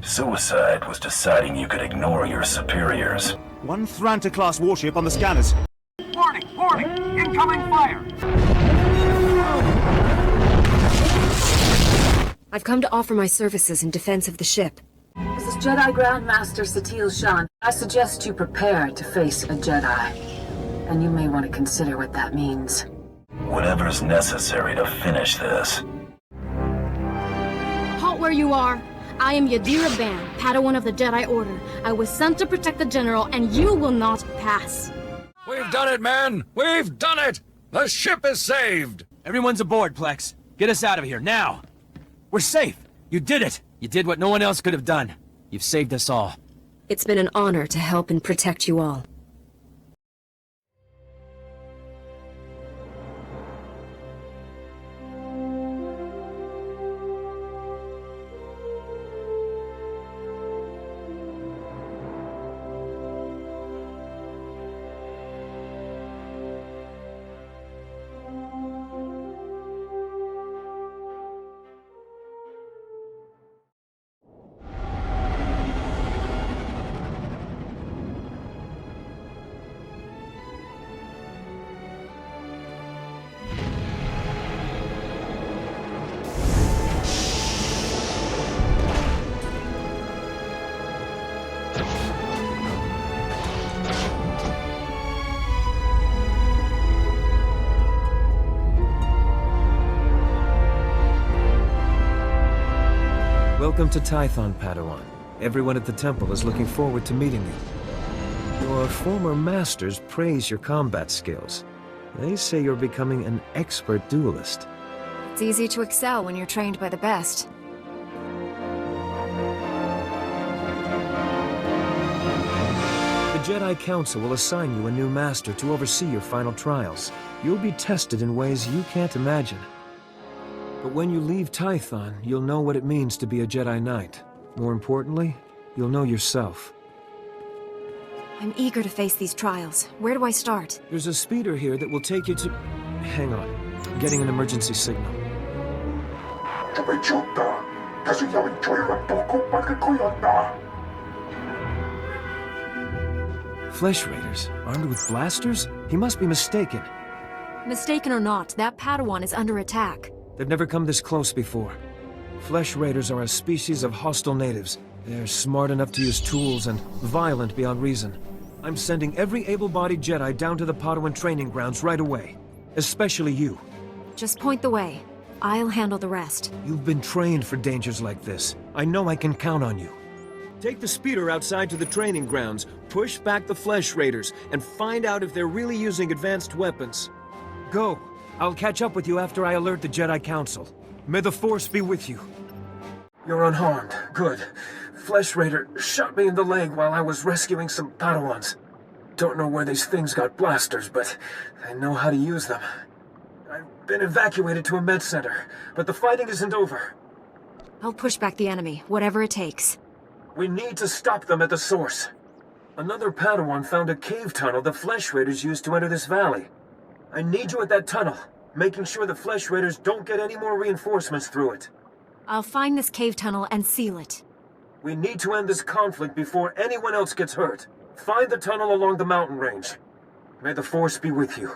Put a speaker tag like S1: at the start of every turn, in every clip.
S1: Suicide was deciding you could ignore your superiors.
S2: One Thranta-class warship on the scanners.
S3: Warning! Warning! Incoming fire!
S4: I've come to offer my services in defense of the ship.
S5: This is Jedi Grandmaster Satil Shan. I suggest you prepare to face a Jedi. And you may want to consider what that means.
S1: Whatever's necessary to finish this.
S6: Halt where you are. I am Yadira Ban, Padawan of the Jedi Order. I was sent to protect the General, and you will not pass.
S7: We've done it, man! We've done it! The ship is saved!
S8: Everyone's aboard, Plex. Get us out of here, now! We're safe! You did it! You did what no one else could have done. You've saved us all.
S4: It's been an honor to help and protect you all.
S9: Welcome to Tython, Padawan. Everyone at the temple is looking forward to meeting you. Your former masters praise your combat skills. They say you're becoming an expert duelist.
S10: It's easy to excel when you're trained by the best.
S9: The Jedi Council will assign you a new master to oversee your final trials. You'll be tested in ways you can't imagine. But when you leave Tython, you'll know what it means to be a Jedi Knight. More importantly, you'll know yourself.
S10: I'm eager to face these trials. Where do I start?
S9: There's a speeder here that will take you to... Hang on. I'm getting an emergency signal. Flesh Raiders? Armed with blasters? He must be mistaken.
S10: Mistaken or not, that Padawan is under attack.
S9: They've never come this close before. Flesh Raiders are a species of hostile natives. They're smart enough to use tools and violent beyond reason. I'm sending every able-bodied Jedi down to the Padawan training grounds right away. Especially you.
S10: Just point the way. I'll handle the rest.
S9: You've been trained for dangers like this. I know I can count on you. Take the speeder outside to the training grounds, push back the Flesh Raiders, and find out if they're really using advanced weapons. Go. I'll catch up with you after I alert the Jedi Council. May the Force be with you. You're unharmed. Good. Flesh Raider shot me in the leg while I was rescuing some Padawans. Don't know where these things got blasters, but I know how to use them. I've been evacuated to a med center, but the fighting isn't over.
S10: I'll push back the enemy, whatever it takes.
S9: We need to stop them at the source. Another Padawan found a cave tunnel the Flesh Raiders used to enter this valley. I need you at that tunnel, making sure the Flesh Raiders don't get any more reinforcements through it.
S10: I'll find this cave tunnel and seal it.
S9: We need to end this conflict before anyone else gets hurt. Find the tunnel along the mountain range. May the Force be with you.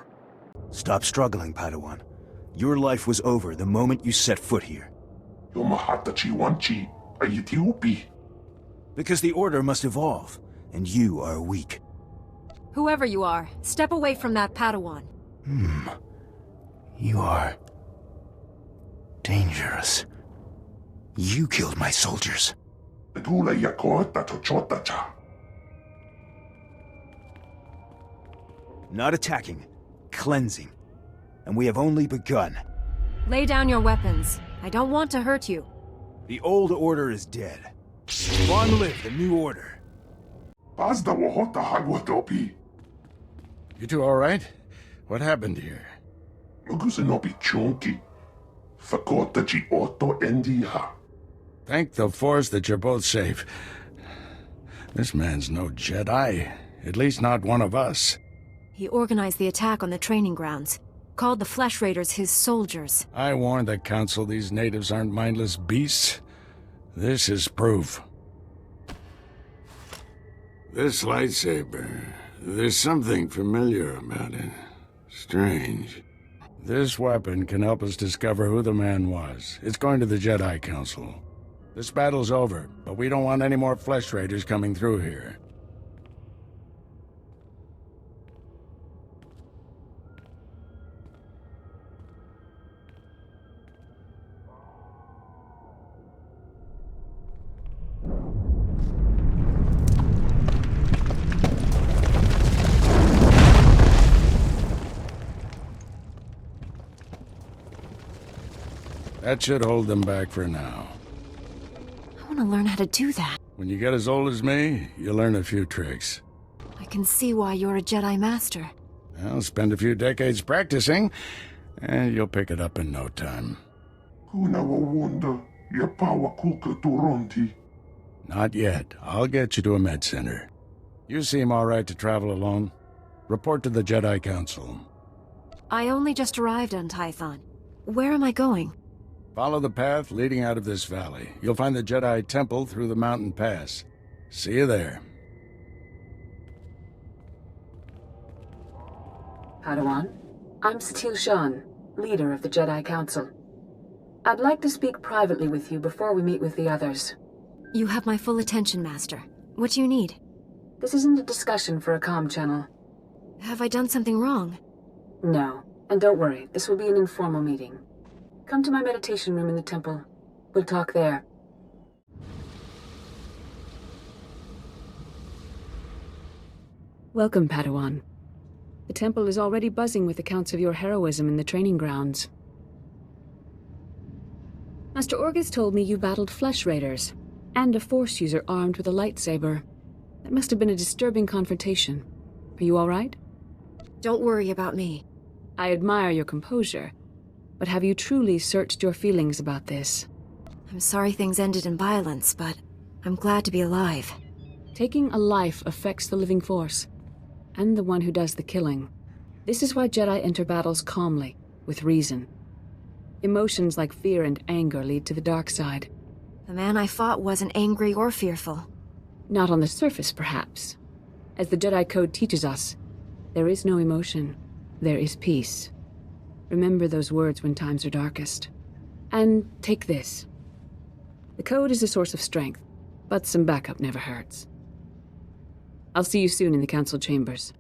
S2: Stop struggling, Padawan. Your life was over the moment you set foot here. Because the Order must evolve, and you are weak.
S10: Whoever you are, step away from that Padawan.
S2: You are... dangerous. You killed my soldiers. Not attacking, cleansing. And we have only begun.
S10: Lay down your weapons. I don't want to hurt you.
S2: The old order is dead. Long live the new order.
S7: You two all right? What happened here? Thank the Force that you're both safe. This man's no Jedi. At least not one of us.
S10: He organized the attack on the training grounds. Called the Flesh Raiders his soldiers.
S7: I warned the Council these natives aren't mindless beasts. This is proof. This lightsaber, there's something familiar about it. Strange. This weapon can help us discover who the man was. It's going to the Jedi Council. This battle's over, but we don't want any more Flesh Raiders coming through here. That should hold them back for now.
S10: I want to learn how to do that.
S7: When you get as old as me, you'll learn a few tricks.
S10: I can see why you're a Jedi Master.
S7: Well, spend a few decades practicing, and you'll pick it up in no time. Not yet. I'll get you to a med center. You seem all right to travel alone. Report to the Jedi Council.
S10: I only just arrived on Tython. Where am I going?
S7: Follow the path leading out of this valley. You'll find the Jedi Temple through the mountain pass. See you there.
S5: Padawan, I'm Cersei Mase, leader of the Jedi Council. I'd like to speak privately with you before we meet with the others.
S10: You have my full attention, Master. What do you need?
S5: This isn't a discussion for a comm channel.
S10: Have I done something wrong?
S5: No, and don't worry, this will be an informal meeting. Come to my meditation room in the temple. We'll talk there.
S11: Welcome, Padawan. The temple is already buzzing with accounts of your heroism in the training grounds. Master Orgus told me you battled Flesh Raiders, and a Force user armed with a lightsaber. That must have been a disturbing confrontation. Are you all right?
S10: Don't worry about me.
S11: I admire your composure, but have you truly searched your feelings about this?
S10: I'm sorry things ended in violence, but I'm glad to be alive.
S11: Taking a life affects the living force, and the one who does the killing. This is why Jedi enter battles calmly, with reason. Emotions like fear and anger lead to the dark side.
S10: The man I fought wasn't angry or fearful.
S11: Not on the surface, perhaps. As the Jedi Code teaches us, there is no emotion, there is peace. Remember those words when times are darkest. And take this. The Code is a source of strength, but some backup never hurts. I'll see you soon in the Council chambers.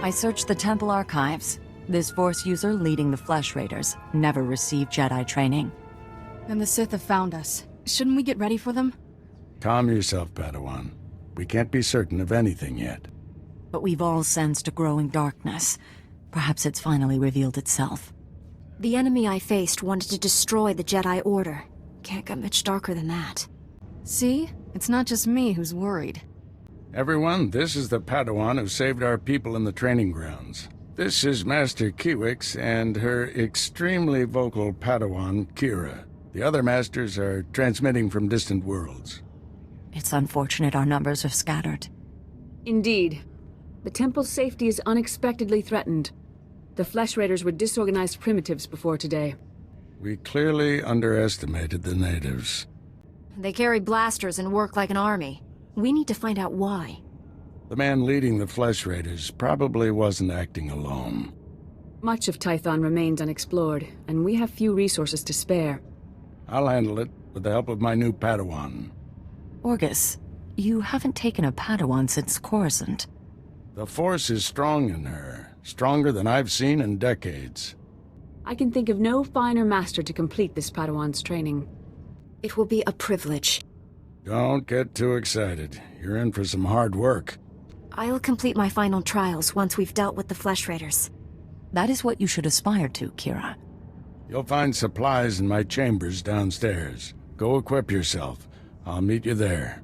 S12: I searched the temple archives. This Force user leading the Flesh Raiders never received Jedi training.
S6: Then the Sith have found us. Shouldn't we get ready for them?
S7: Calm yourself, Padawan. We can't be certain of anything yet.
S12: But we've all sensed a growing darkness. Perhaps it's finally revealed itself.
S10: The enemy I faced wanted to destroy the Jedi Order. Can't get much darker than that.
S6: See? It's not just me who's worried.
S7: Everyone, this is the Padawan who saved our people in the training grounds. This is Master Kiwix and her extremely vocal Padawan, Kira. The other masters are transmitting from distant worlds.
S12: It's unfortunate our numbers are scattered.
S11: Indeed. The temple's safety is unexpectedly threatened. The Flesh Raiders were disorganized primitives before today.
S7: We clearly underestimated the natives.
S10: They carry blasters and work like an army. We need to find out why.
S7: The man leading the Flesh Raiders probably wasn't acting alone.
S11: Much of Tython remains unexplored, and we have few resources to spare.
S7: I'll handle it with the help of my new Padawan.
S12: Orgus, you haven't taken a Padawan since Coruscant.
S7: The Force is strong in her. Stronger than I've seen in decades.
S11: I can think of no finer master to complete this Padawan's training.
S10: It will be a privilege.
S7: Don't get too excited. You're in for some hard work.
S10: I'll complete my final trials once we've dealt with the Flesh Raiders.
S12: That is what you should aspire to, Kira.
S7: You'll find supplies in my chambers downstairs. Go equip yourself. I'll meet you there.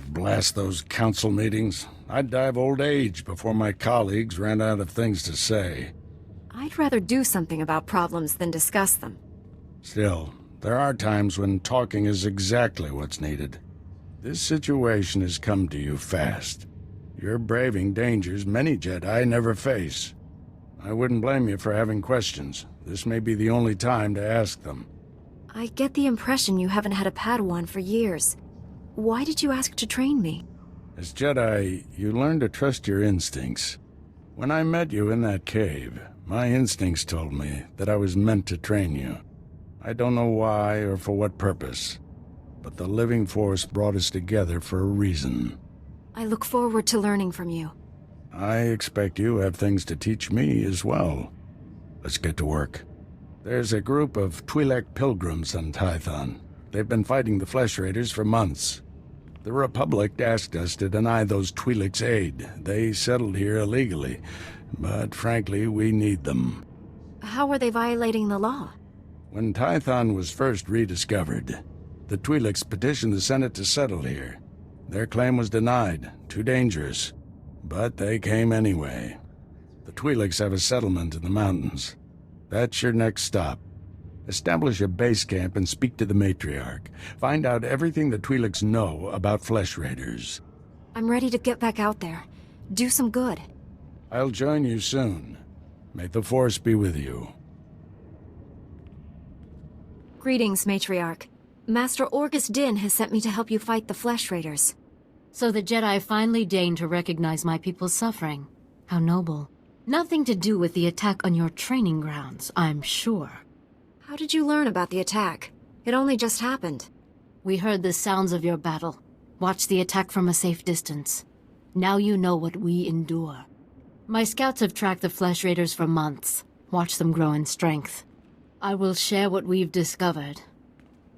S7: Blast those council meetings. I'd die of old age before my colleagues ran out of things to say.
S10: I'd rather do something about problems than discuss them.
S7: Still, there are times when talking is exactly what's needed. This situation has come to you fast. You're braving dangers many Jedi never face. I wouldn't blame you for having questions. This may be the only time to ask them.
S10: I get the impression you haven't had a Padawan for years. Why did you ask to train me?
S7: As Jedi, you learn to trust your instincts. When I met you in that cave, my instincts told me that I was meant to train you. I don't know why or for what purpose, but the living force brought us together for a reason.
S10: I look forward to learning from you.
S7: I expect you have things to teach me as well. Let's get to work. There's a group of Twi'lek pilgrims on Tython. They've been fighting the Flesh Raiders for months. The Republic asked us to deny those Twi'leks aid. They settled here illegally, but frankly, we need them.
S10: How are they violating the law?
S7: When Tython was first rediscovered, the Twi'leks petitioned the Senate to settle here. Their claim was denied, too dangerous, but they came anyway. The Twi'leks have a settlement in the mountains. That's your next stop. Establish a base camp and speak to the Matriarch. Find out everything the Twi'leks know about Flesh Raiders.
S10: I'm ready to get back out there. Do some good.
S7: I'll join you soon. May the Force be with you.
S10: Greetings, Matriarch. Master Orgus Din has sent me to help you fight the Flesh Raiders.
S13: So the Jedi finally deigned to recognize my people's suffering. How noble. Nothing to do with the attack on your training grounds, I'm sure.
S10: How did you learn about the attack? It only just happened.
S13: We heard the sounds of your battle. Watched the attack from a safe distance. Now you know what we endure. My scouts have tracked the Flesh Raiders for months. Watched them grow in strength. I will share what we've discovered.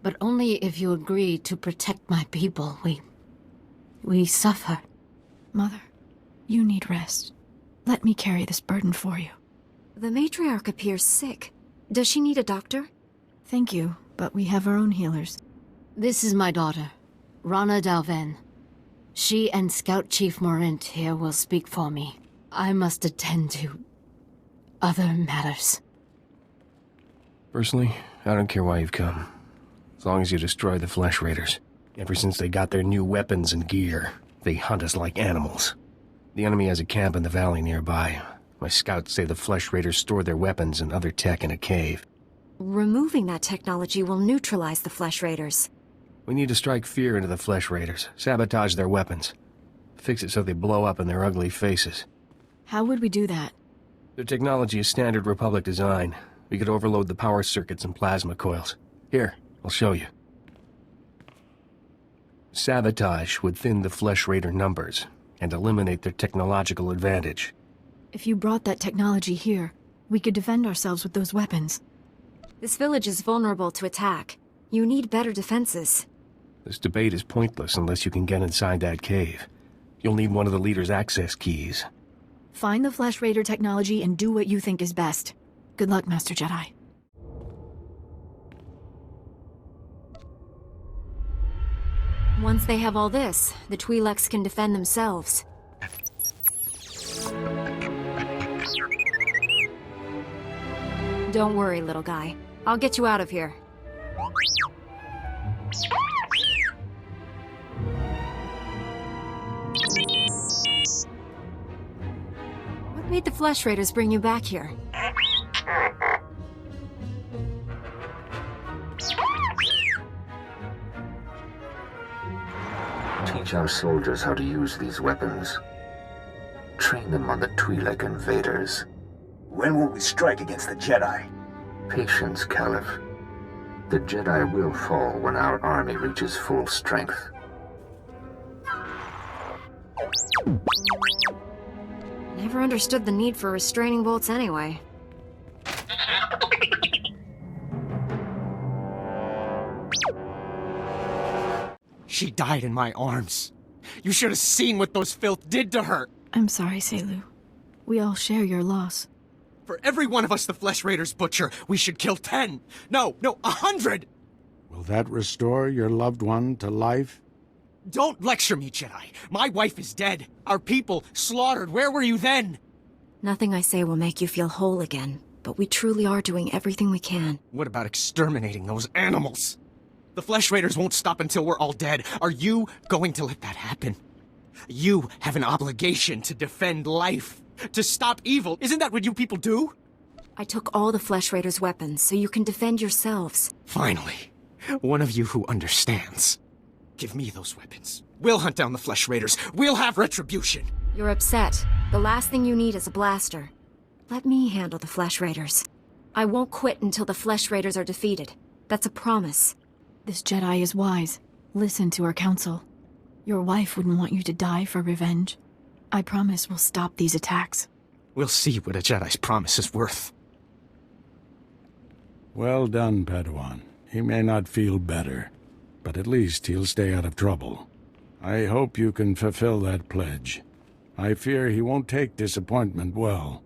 S13: But only if you agree to protect my people. We suffer.
S14: Mother, you need rest. Let me carry this burden for you.
S10: The Matriarch appears sick. Does she need a doctor?
S14: Thank you, but we have our own healers.
S13: This is my daughter, Rana Dalven. She and Scout Chief Morint here will speak for me. I must attend to other matters.
S15: Personally, I don't care why you've come. As long as you destroy the Flesh Raiders. Ever since they got their new weapons and gear, they hunt us like animals. The enemy has a camp in the valley nearby. My scouts say the Flesh Raiders store their weapons and other tech in a cave.
S10: Removing that technology will neutralize the Flesh Raiders.
S15: We need to strike fear into the Flesh Raiders, sabotage their weapons. Fix it so they blow up in their ugly faces.
S14: How would we do that?
S15: Their technology is standard Republic design. We could overload the power circuits and plasma coils. Here, I'll show you. Sabotage would thin the Flesh Raider numbers and eliminate their technological advantage.
S14: If you brought that technology here, we could defend ourselves with those weapons.
S10: This village is vulnerable to attack. You need better defenses.
S15: This debate is pointless unless you can get inside that cave. You'll need one of the leader's access keys.
S14: Find the Flesh Raider technology and do what you think is best. Good luck, Master Jedi.
S10: Once they have all this, the Twi'leks can defend themselves. Don't worry, little guy. I'll get you out of here. What made the Flesh Raiders bring you back here?
S16: Teach our soldiers how to use these weapons. Train them on the Twi'lek invaders.
S2: When will we strike against the Jedi?
S16: Patience, Caliph. The Jedi will fall when our army reaches full strength.
S10: Never understood the need for restraining bolts anyway.
S8: She died in my arms. You should have seen what those filth did to her.
S14: I'm sorry, Selu. We all share your loss.
S8: For every one of us the Flesh Raiders butcher, we should kill 10. No, 100!
S7: Will that restore your loved one to life?
S8: Don't lecture me, Jedi. My wife is dead. Our people slaughtered. Where were you then?
S10: Nothing I say will make you feel whole again, but we truly are doing everything we can.
S8: What about exterminating those animals? The Flesh Raiders won't stop until we're all dead. Are you going to let that happen? You have an obligation to defend life, to stop evil. Isn't that what you people do?
S10: I took all the Flesh Raiders' weapons, so you can defend yourselves.
S8: Finally, one of you who understands. Give me those weapons. We'll hunt down the Flesh Raiders. We'll have retribution.
S10: You're upset. The last thing you need is a blaster. Let me handle the Flesh Raiders. I won't quit until the Flesh Raiders are defeated. That's a promise.
S14: This Jedi is wise. Listen to her counsel. Your wife wouldn't want you to die for revenge. I promise we'll stop these attacks.
S8: We'll see what a Jedi's promise is worth.
S7: Well done, Padawan. He may not feel better, but at least he'll stay out of trouble. I hope you can fulfill that pledge. I fear he won't take disappointment well.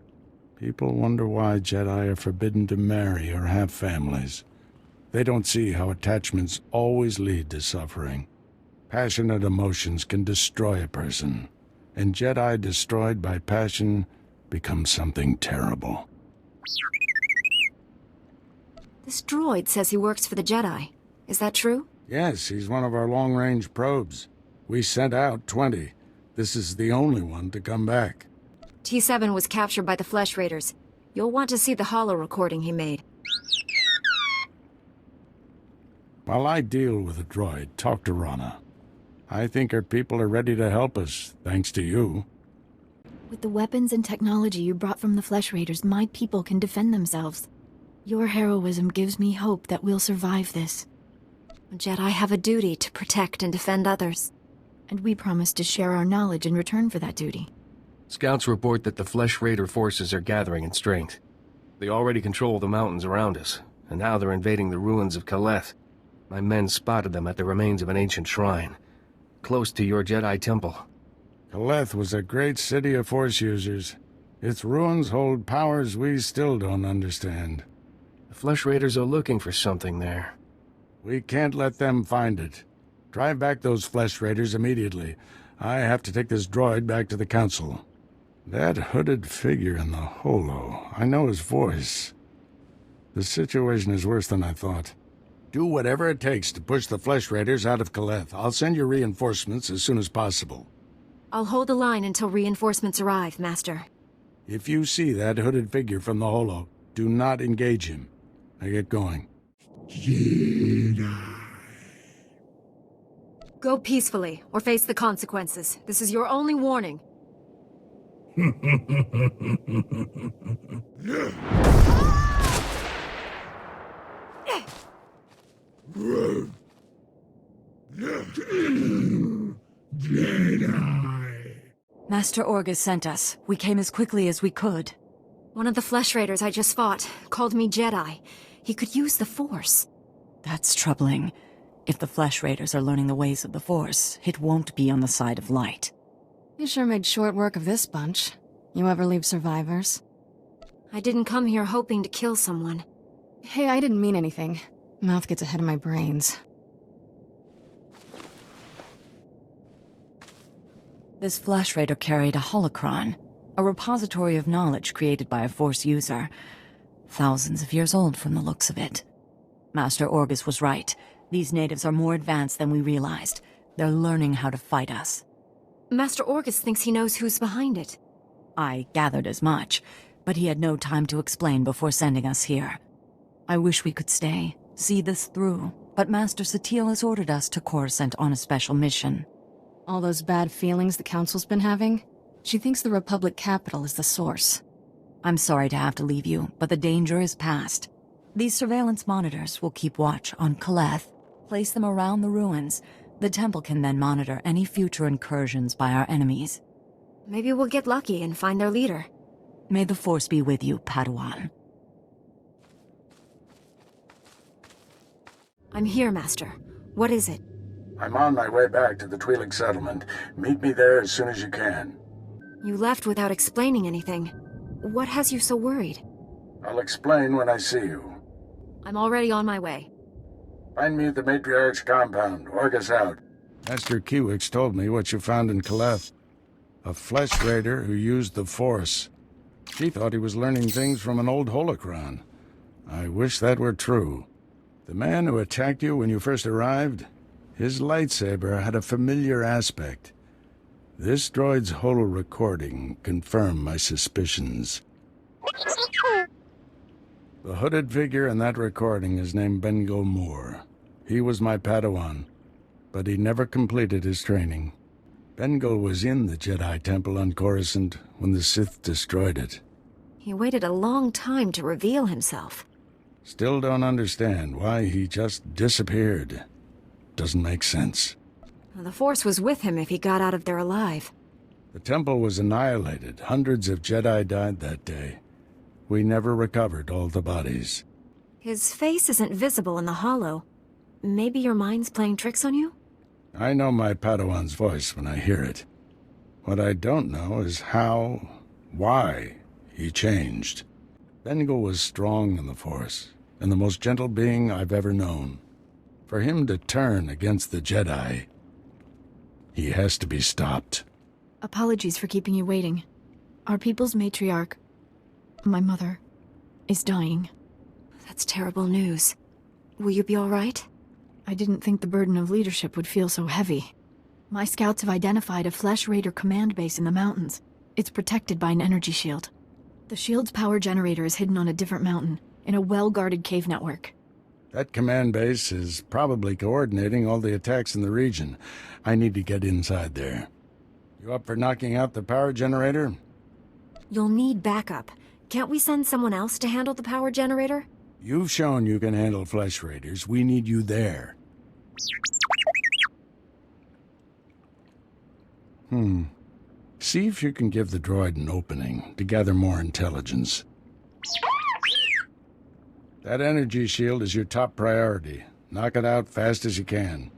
S7: People wonder why Jedi are forbidden to marry or have families. They don't see how attachments always lead to suffering. Passionate emotions can destroy a person, and Jedi destroyed by passion become something terrible.
S10: This droid says he works for the Jedi. Is that true?
S7: Yes, he's one of our long-range probes. We sent out 20. This is the only one to come back.
S10: T7 was captured by the Flesh Raiders. You'll want to see the holo recording he made.
S7: While I deal with the droid, talk to Rana. I think our people are ready to help us, thanks to you.
S14: With the weapons and technology you brought from the Flesh Raiders, my people can defend themselves. Your heroism gives me hope that we'll survive this.
S10: Jedi have a duty to protect and defend others.
S14: And we promise to share our knowledge in return for that duty.
S15: Scouts report that the Flesh Raider forces are gathering in strength. They already control the mountains around us, and now they're invading the ruins of Kaleth. My men spotted them at the remains of an ancient shrine, close to your Jedi temple.
S7: Kaleth was a great city of Force users. Its ruins hold powers we still don't understand.
S15: The Flesh Raiders are looking for something there.
S7: We can't let them find it. Drive back those Flesh Raiders immediately. I have to take this droid back to the Council. That hooded figure in the holo, I know his voice. The situation is worse than I thought. Do whatever it takes to push the Flesh Raiders out of Kaleth. I'll send you reinforcements as soon as possible.
S10: I'll hold the line until reinforcements arrive, Master.
S7: If you see that hooded figure from the holo, do not engage him. I get going.
S10: Go peacefully, or face the consequences. This is your only warning.
S12: Master Orgus sent us. We came as quickly as we could.
S10: One of the Flesh Raiders I just fought called me Jedi. He could use the Force.
S12: That's troubling. If the Flesh Raiders are learning the ways of the Force, it won't be on the side of light.
S6: You sure made short work of this bunch. You ever leave survivors?
S10: I didn't come here hoping to kill someone.
S6: Hey, I didn't mean anything. Mouth gets ahead of my brains.
S12: This Flesh Raider carried a holocron, a repository of knowledge created by a Force user. Thousands of years old from the looks of it. Master Orgus was right. These natives are more advanced than we realized. They're learning how to fight us.
S10: Master Orgus thinks he knows who's behind it.
S12: I gathered as much, but he had no time to explain before sending us here. I wish we could stay, see this through, but Master Satil has ordered us to Coruscant on a special mission.
S6: All those bad feelings the Council's been having? She thinks the Republic capital is the source.
S12: I'm sorry to have to leave you, but the danger is past. These surveillance monitors will keep watch on Kaleth, place them around the ruins. The temple can then monitor any future incursions by our enemies.
S10: Maybe we'll get lucky and find their leader.
S12: May the Force be with you, Padawan.
S10: I'm here, Master. What is it?
S7: I'm on my way back to the Twi'lek settlement. Meet me there as soon as you can.
S10: You left without explaining anything. What has you so worried?
S7: I'll explain when I see you.
S10: I'm already on my way.
S7: Find me at the Matriarch's compound. Orgus out. Master Kiwix told me what you found in Caleth. A flesh raider who used the Force. She thought he was learning things from an old holocron. I wish that were true. The man who attacked you when you first arrived, his lightsaber had a familiar aspect. This droid's holo recording confirmed my suspicions. The hooded figure in that recording is named Bengal Moore. He was my Padawan, but he never completed his training. Bengal was in the Jedi Temple on Coruscant when the Sith destroyed it.
S10: He waited a long time to reveal himself.
S7: Still don't understand why he just disappeared. Doesn't make sense.
S10: The Force was with him if he got out of there alive.
S7: The temple was annihilated. Hundreds of Jedi died that day. We never recovered all the bodies.
S10: His face isn't visible in the holo. Maybe your mind's playing tricks on you?
S7: I know my Padawan's voice when I hear it. What I don't know is how, why he changed. Bengal was strong in the Force, and the most gentle being I've ever known. For him to turn against the Jedi, he has to be stopped.
S14: Apologies for keeping you waiting. Our people's matriarch, my mother, is dying.
S10: That's terrible news. Will you be all right?
S14: I didn't think the burden of leadership would feel so heavy. My scouts have identified a Flesh Raider command base in the mountains. It's protected by an energy shield. The shield's power generator is hidden on a different mountain, in a well-guarded cave network.
S7: That command base is probably coordinating all the attacks in the region. I need to get inside there. You up for knocking out the power generator?
S10: You'll need backup. Can't we send someone else to handle the power generator?
S7: You've shown you can handle Flesh Raiders. We need you there. See if you can give the droid an opening to gather more intelligence. That energy shield is your top priority. Knock it out fast as you can.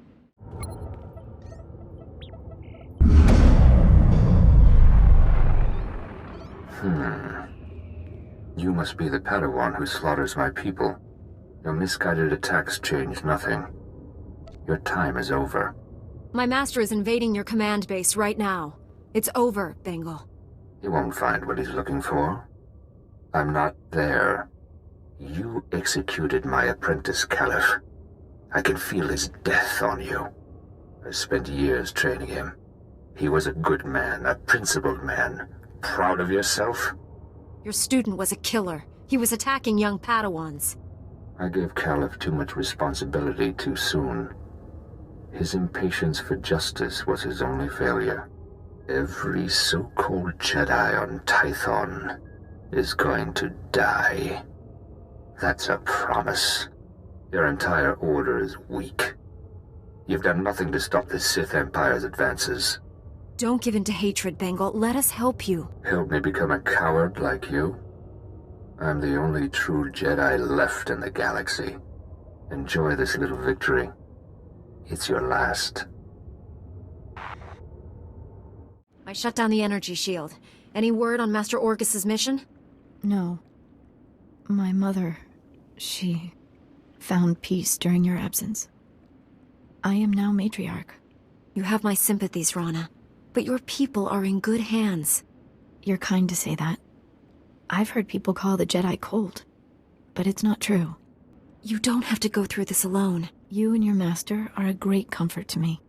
S16: You must be the Padawan who slaughters my people. Your misguided attacks change nothing. Your time is over.
S10: My master is invading your command base right now. It's over, Bengal.
S16: He won't find what he's looking for. I'm not there. You executed my apprentice, Caliph. I can feel his death on you. I spent years training him. He was a good man, a principled man. Proud of yourself?
S10: Your student was a killer. He was attacking young Padawans.
S16: I gave Caliph too much responsibility too soon. His impatience for justice was his only failure. Every so-called Jedi on Tython is going to die. That's a promise. Your entire order is weak. You've done nothing to stop the Sith Empire's advances.
S10: Don't give in to hatred, Bengal. Let us help you.
S16: Help me become a coward like you? I'm the only true Jedi left in the galaxy. Enjoy this little victory. It's your last.
S10: I shut down the energy shield. Any word on Master Orgus's mission?
S14: No. My mother, she found peace during your absence. I am now matriarch.
S10: You have my sympathies, Rana. But your people are in good hands.
S14: You're kind to say that. I've heard people call the Jedi cold, but it's not true.
S10: You don't have to go through this alone.
S14: You and your master are a great comfort to me.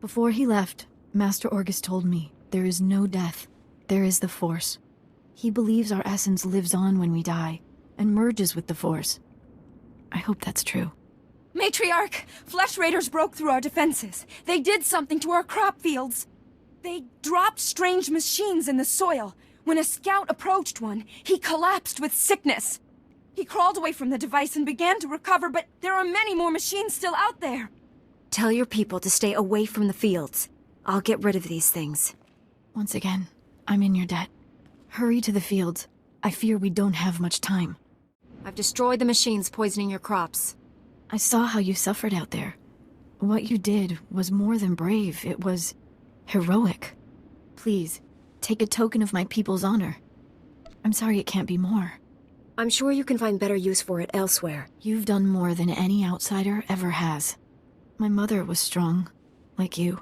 S14: Before he left, Master Orgus told me there is no death. There is the Force. He believes our essence lives on when we die, and merges with the Force. I hope that's true.
S17: Matriarch! Flesh Raiders broke through our defenses. They did something to our crop fields. They dropped strange machines in the soil. When a scout approached one, he collapsed with sickness. He crawled away from the device and began to recover, but there are many more machines still out there.
S10: Tell your people to stay away from the fields. I'll get rid of these things.
S14: Once again, I'm in your debt. Hurry to the fields. I fear we don't have much time.
S10: I've destroyed the machines poisoning your crops.
S14: I saw how you suffered out there. What you did was more than brave. It was heroic. Please, take a token of my people's honor. I'm sorry it can't be more.
S10: I'm sure you can find better use for it elsewhere.
S14: You've done more than any outsider ever has. My mother was strong. like you.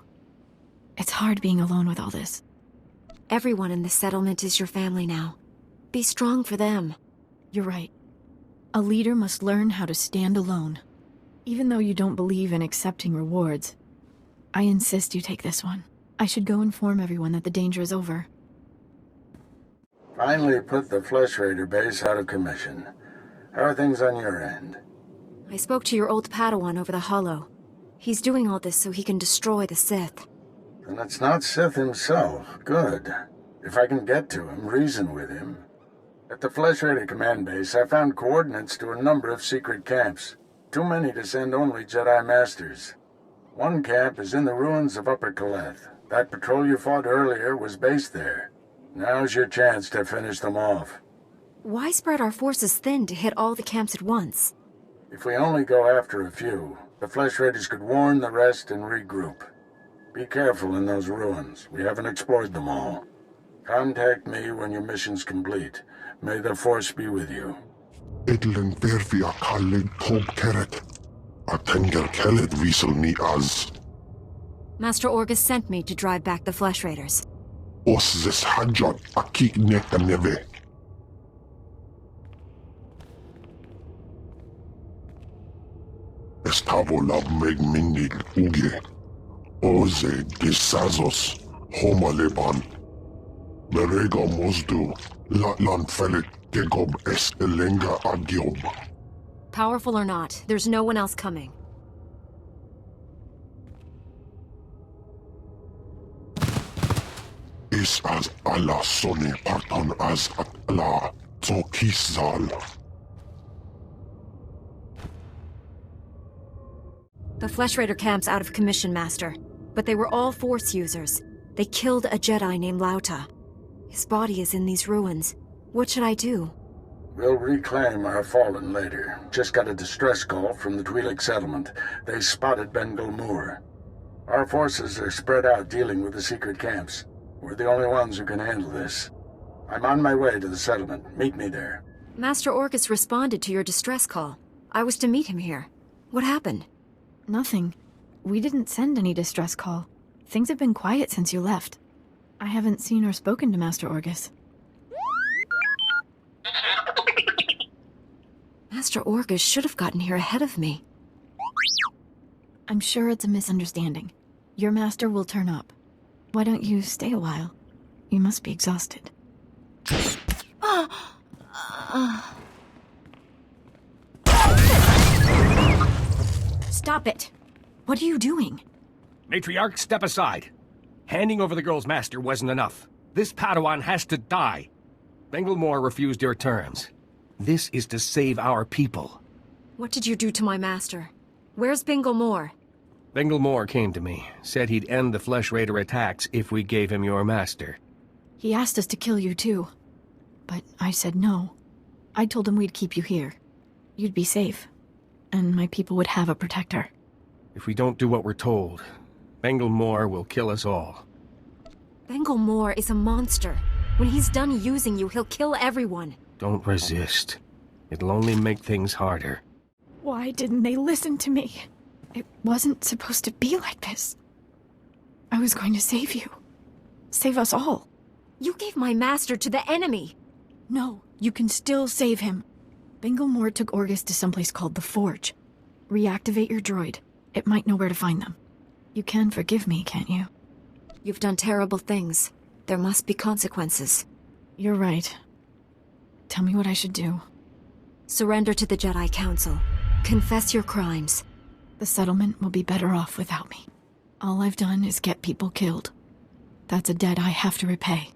S14: It's hard being alone with all this.
S10: Everyone in the settlement is your family now. Be strong for them.
S14: You're right. A leader must learn how to stand alone. Even though you don't believe in accepting rewards, I insist you take this one. I should go inform everyone that the danger is over.
S7: Finally put the Flesh Raider base out of commission. How are things on your end?
S10: I spoke to your old Padawan over the Hollow. He's doing all this so he can destroy the Sith.
S7: Then it's not Sith himself. Good. If I can get to him, reason with him. At the Flesh Raider command base, I found coordinates to a number of secret camps. Too many to send only Jedi Masters. One camp is in the ruins of Upper Kaleth. That patrol you fought earlier was based there. Now's your chance to finish them off.
S10: Why spread our forces thin to hit all the camps at once?
S7: If we only go after a few, the Flesh Raiders could warn the rest and regroup. Be careful in those ruins. We haven't explored them all. Contact me when your mission's complete. May the Force be with you.
S18: Idlen verfia kallig tob keret. Atenger kellet wiesel ni az.
S10: Master Orgus sent me to drive back the Flesh Raiders.
S18: Os zes hajjat akik nekta neve. Estavo lab meg mindig uge. Oze gisazos homaleban. Merega mosdu. Latlan felik gegob es elenga agiob.
S10: Powerful or not, there's no one else coming.
S18: Is as Allah sone parton as at Allah zokizal.
S10: The Flesh Raider camp's out of commission, Master. But they were all Force users. They killed a Jedi named Lauta. His body is in these ruins. What should I do?
S7: We'll reclaim our fallen later. Just got a distress call from the Twi'lek settlement. They spotted Bengal Moor. Our forces are spread out dealing with the secret camps. We're the only ones who can handle this. I'm on my way to the settlement. Meet me there.
S10: Master Orgus responded to your distress call. I was to meet him here. What happened?
S14: Nothing. We didn't send any distress call. Things have been quiet since you left. I haven't seen or spoken to Master Orgus.
S10: Master Orgus should have gotten here ahead of me.
S14: I'm sure it's a misunderstanding. Your master will turn up. Why don't you stay a while? You must be exhausted.
S10: Stop it! What are you doing?
S15: Matriarch, step aside. Handing over the girl's master wasn't enough. This Padawan has to die. Bengal Moor refused your terms. This is to save our people.
S10: What did you do to my master? Where's Bengal Moor?
S15: Bengal Moor came to me, said he'd end the Flesh Raider attacks if we gave him your master.
S14: He asked us to kill you too. But I said no. I told him we'd keep you here. You'd be safe. And my people would have a protector.
S15: If we don't do what we're told, Bengal Moor will kill us all.
S10: Bengal Moor is a monster. When he's done using you, he'll kill everyone.
S15: Don't resist. It'll only make things harder.
S14: Why didn't they listen to me? It wasn't supposed to be like this. I was going to save you. Save us all.
S10: You gave my master to the enemy.
S14: No, you can still save him. Bengal Moor took Orgus to someplace called the Forge. Reactivate your droid. It might know where to find them. You can forgive me, can't you?
S10: You've done terrible things. There must be consequences.
S14: You're right. Tell me what I should do.
S10: Surrender to the Jedi Council. Confess your crimes.
S14: The settlement will be better off without me. All I've done is get people killed. That's a debt I have to repay.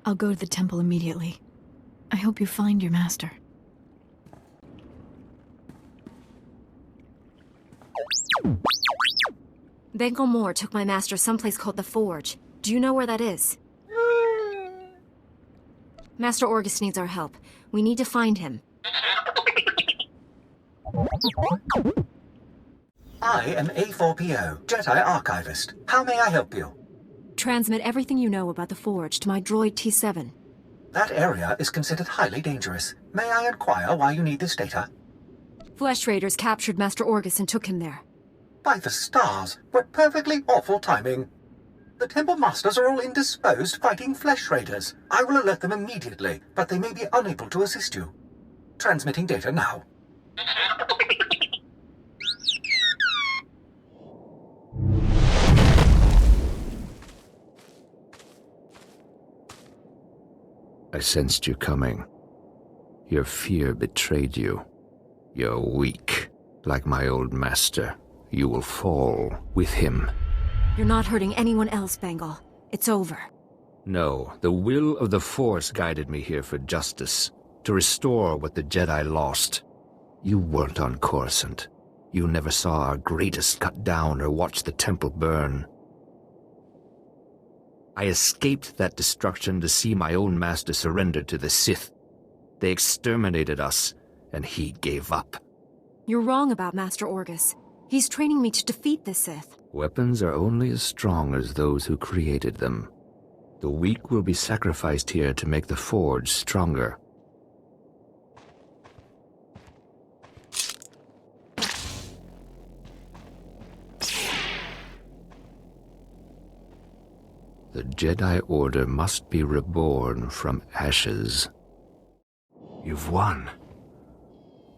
S14: I'll go to the temple immediately. I hope you find your master.
S10: Bengal Moor took my master someplace called the Forge. Do you know where that is? Master Orgus needs our help. We need to find him.
S19: I am A4PO, Jedi Archivist. How may I help you?
S10: Transmit everything you know about the Forge to my droid T7.
S19: That area is considered highly dangerous. May I inquire why you need this data?
S10: Flesh Raiders captured Master Orgus and took him there.
S19: By the stars, what perfectly awful timing. The Temple Masters are all indisposed fighting Flesh Raiders. I will alert them immediately, but they may be unable to assist you. Transmitting data now.
S20: I sensed you coming. Your fear betrayed you. You're weak, like my old master. You will fall with him.
S10: You're not hurting anyone else, Bengal. It's over.
S20: No, the will of the Force guided me here for justice, to restore what the Jedi lost. You weren't on Coruscant. You never saw our greatest cut down or watched the temple burn. I escaped that destruction to see my own master surrender to the Sith. They exterminated us, and he gave up.
S10: You're wrong about Master Orgus. He's training me to defeat the Sith.
S20: Weapons are only as strong as those who created them. The weak will be sacrificed here to make the Forge stronger. The Jedi Order must be reborn from ashes. You've won.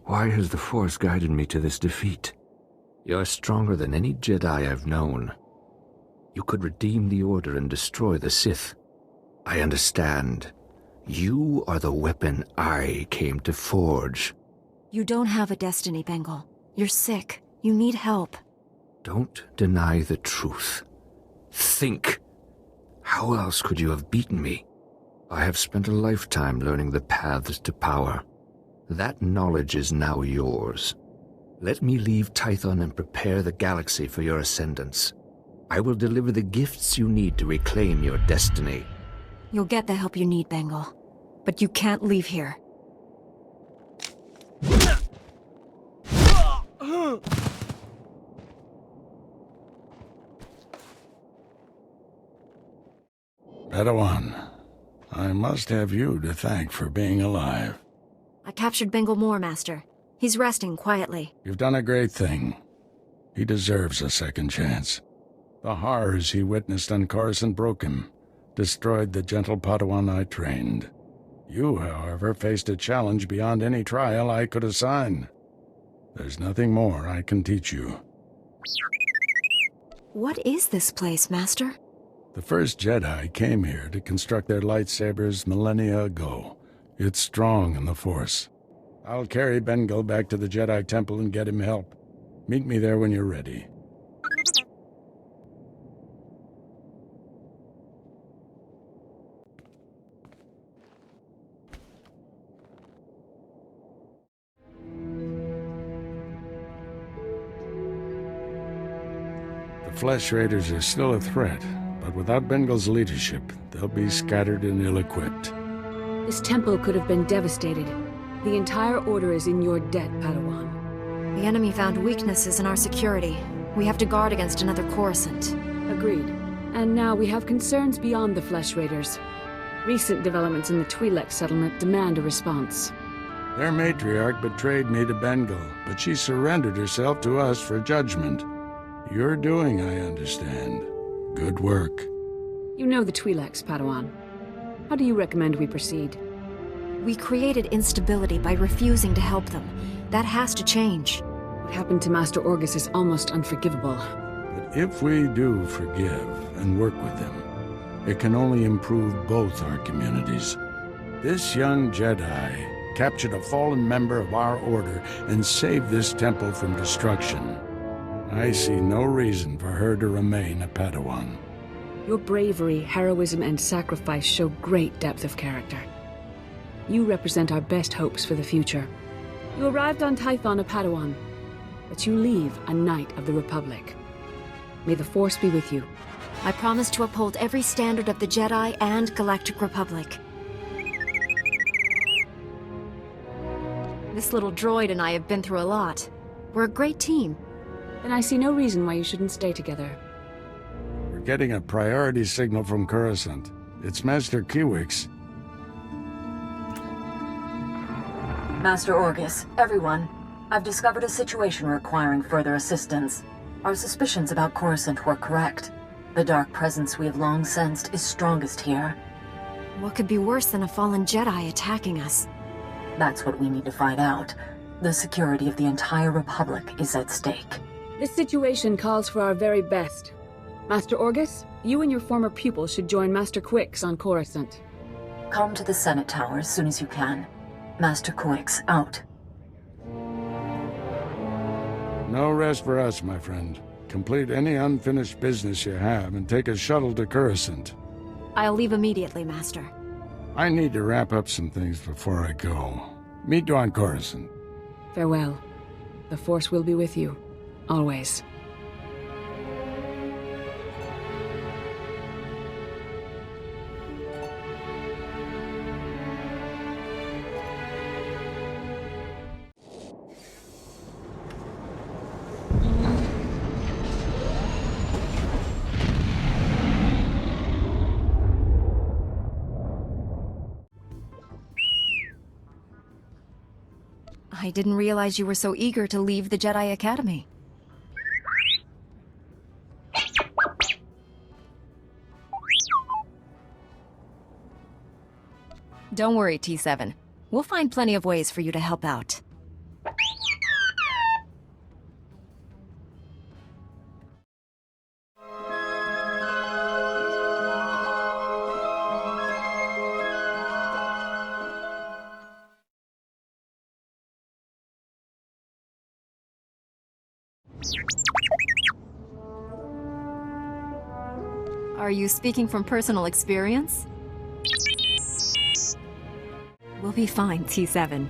S20: Why has the Force guided me to this defeat? You're stronger than any Jedi I've known. You could redeem the Order and destroy the Sith. I understand. You are the weapon I came to forge.
S10: You don't have a destiny, Bengal. You're sick. You need help.
S20: Don't deny the truth. Think. How else could you have beaten me? I have spent a lifetime learning the paths to power. That knowledge is now yours. Let me leave Tython and prepare the galaxy for your ascendance. I will deliver the gifts you need to reclaim your destiny.
S10: You'll get the help you need, Bengal. But you can't leave here.
S7: Padawan, I must have you to thank for being alive.
S10: I captured Bengal Moore, Master. He's resting quietly.
S7: You've done a great thing. He deserves a second chance. The horrors he witnessed on Coruscant broke him, destroyed the gentle Padawan I trained. You, however, faced a challenge beyond any trial I could assign. There's nothing more I can teach you.
S10: What is this place, Master?
S7: The first Jedi came here to construct their lightsabers millennia ago. It's strong in the Force. I'll carry Bengal back to the Jedi Temple and get him help. Meet me there when you're ready. The Flesh Raiders are still a threat, but without Bengal's leadership, they'll be scattered and ill-equipped.
S11: This temple could have been devastated. The entire Order is in your debt, Padawan.
S10: The enemy found weaknesses in our security. We have to guard against another Coruscant.
S11: Agreed. And now we have concerns beyond the Flesh Raiders. Recent developments in the Twi'lek settlement demand a response.
S7: Their matriarch betrayed me to Bengal, but she surrendered herself to us for judgment. You're doing, I understand. Good work.
S11: You know the Twi'leks, Padawan. How do you recommend we proceed?
S10: We created instability by refusing to help them. That has to change.
S11: What happened to Master Orgus is almost unforgivable.
S7: But if we do forgive and work with them, it can only improve both our communities. This young Jedi captured a fallen member of our Order and saved this temple from destruction. I see no reason for her to remain a Padawan.
S11: Your bravery, heroism, and sacrifice show great depth of character. You represent our best hopes for the future. You arrived on Tython a Padawan, but you leave a Knight of the Republic. May the Force be with you.
S10: I promise to uphold every standard of the Jedi and Galactic Republic. This little droid and I have been through a lot. We're a great team.
S11: Then I see no reason why you shouldn't stay together.
S7: We're getting a priority signal from Coruscant. It's Master Kiwix.
S5: Master Orgus, everyone, I've discovered a situation requiring further assistance. Our suspicions about Coruscant were correct. The dark presence we have long sensed is strongest here.
S10: What could be worse than a fallen Jedi attacking us?
S5: That's what we need to find out. The security of the entire Republic is at stake.
S11: This situation calls for our very best. Master Orgus, you and your former pupil should join Master Quix on Coruscant.
S5: Come to the Senate Tower as soon as you can. Master Quix, out.
S7: No rest for us, my friend. Complete any unfinished business you have and take a shuttle to Coruscant.
S10: I'll leave immediately, Master.
S7: I need to wrap up some things before I go. Meet you on Coruscant.
S11: Farewell. The Force will be with you. Always.
S10: I didn't realize you were so eager to leave the Jedi Academy. Don't worry, T7. We'll find plenty of ways for you to help out. Are you speaking from personal experience? We'll be fine, T7.